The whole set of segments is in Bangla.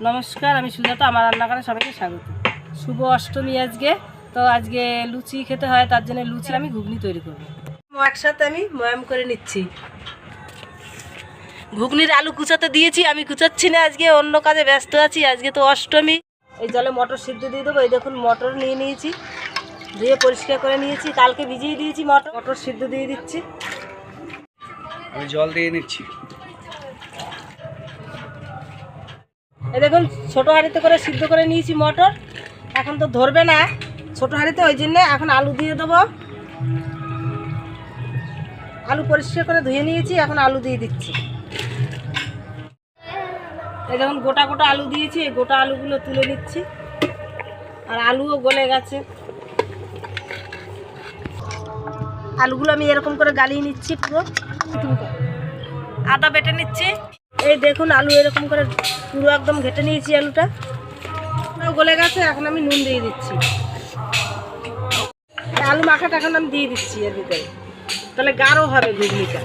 নমস্কার, আমি সুজাতা। আমার রান্নাঘরে সবাইকে স্বাগত। শুভ অষ্টমী আজকে, তো আজকে লুচি খেতে হয়, তার জন্য লুচি আমি ঘুগনি তৈরি করব। একসাথে আমি ময়াম করে নিচ্ছি। ঘুগনির আলু কুচাতে দিয়েছি, আমি কুচাচ্ছি না, আজকে অন্য কাজে ব্যস্ত আছি। আজকে তো অষ্টমী। এই জলে মটর সিদ্ধ দিয়ে দেবো। এই দেখুন মটর নিয়ে নিয়েছি, ধুয়ে পরিষ্কার করে নিয়েছি, কালকে ভিজিয়ে দিয়েছি। মটর সিদ্ধ দিয়ে দিচ্ছি। আমি জল দিয়ে নিচ্ছি। এই দেখুন ছোটো হাঁড়িতে করে সিদ্ধ করে নিয়েছি মটর। এখন তো ধরবে না ছোটো হাঁড়িতে, ওই জন্যে এখন আলু দিয়ে দেবো। আলু পরিষ্কার করে ধুয়ে নিয়েছি, এখন আলু দিয়ে দিচ্ছি। এই দেখুন গোটা গোটা আলু দিয়েছি, এই গোটা আলুগুলো তুলে নিচ্ছি। আর আলুও গলে গেছে। আলুগুলো আমি এরকম করে গালিয়ে নিচ্ছি পুরো। আদা বেটে নিচ্ছি। এই দেখুন আলু এরকম করে পুরো একদম ঘেটে নিয়েছি। আলুটা গলে গেছে, এখন আমি নুন দিয়ে দিচ্ছি। আলু মাখাটা এখন আমি দিয়ে দিচ্ছি এর ভিতরে, তাহলে গাঢ় হবে ঘুগনিটা।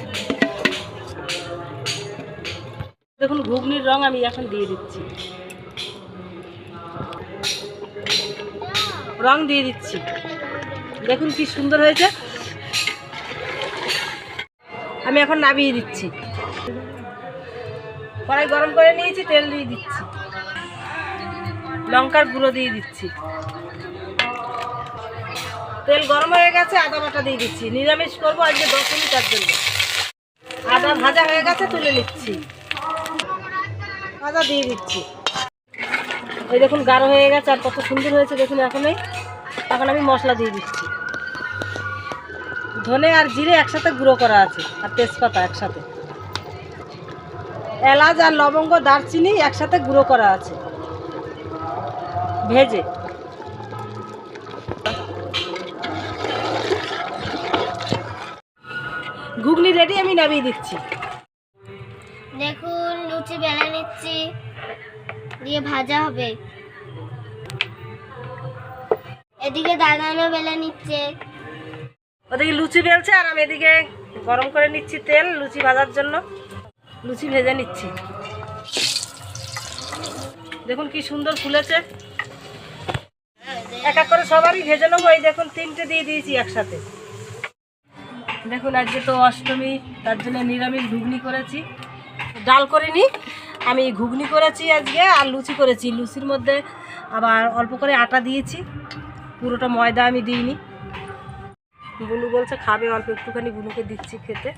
দেখুন ঘুগনির রং আমি এখন দিয়ে দিচ্ছি, রং দিয়ে দিচ্ছি। দেখুন কি সুন্দর হয়েছে। আমি এখন নামিয়ে দিচ্ছি। কড়াই গরম করে নিয়েছি, তেল দিয়ে দিচ্ছি, লঙ্কার গুঁড়ো দিয়ে দিচ্ছি। তেল গরম হয়ে গেছে, আদা বাটা দিয়ে দিচ্ছি। নিরামিষ করবো আজকে, দশমী, তার জন্য। আদা ভাজা হয়ে গেছে, তুলে নিচ্ছি। আদা দিয়ে দিচ্ছি। এই দেখুন গাঢ় হয়ে গেছে, আর কত সুন্দর হয়েছে দেখুন। এখন আমি মশলা দিয়ে দিচ্ছি। ধনে আর জিরে একসাথে গুঁড়ো করা আছে, আর তেজপাতা একসাথে, এলাচ আর লবঙ্গ, দারচিনি একসাথে গুঁড়ো করা আছে ভেজে। ঘুগনি রেডি, আমি নামিয়ে দিচ্ছি। দেখুন লুচি বেলে নিচ্ছি, দিয়ে ভাজা হবে। এদিকে দাদানো বেলে নিচ্ছে। ওদিকে লুচি বেলছে, আর আমি এদিকে গরম করে নিচ্ছি তেল লুচি ভাজার জন্য। লুচি ভেজে নিচ্ছি। দেখুন কি সুন্দর ফুলেছে। এক এক করে সবারই ভেজে নেবো। এই দেখুন তিনটে দিয়ে দিয়েছি একসাথে। দেখুন আজকে তো অষ্টমী, তার জন্য নিরামিষ ঘুগনি করেছি। ডাল করিনি, আমি ঘুগনি করেছি আজকে, আর লুচি করেছি। লুচির মধ্যে আবার অল্প করে আটা দিয়েছি, পুরোটা ময়দা আমি দিইনি। বুনু বলছে খাবে, অল্প একটুখানি বুনুকে দিচ্ছি খেতে।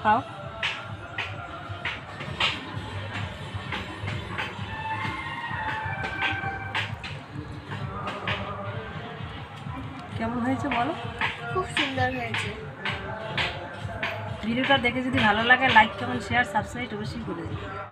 খাও। কেমন হয়েছে বলো? খুব সুন্দর হয়েছে। ভিডিওটা দেখে যদি ভালো লাগে, লাইক, কমেন্ট, শেয়ার, সাবস্ক্রাইব অবশ্যই করে দিন।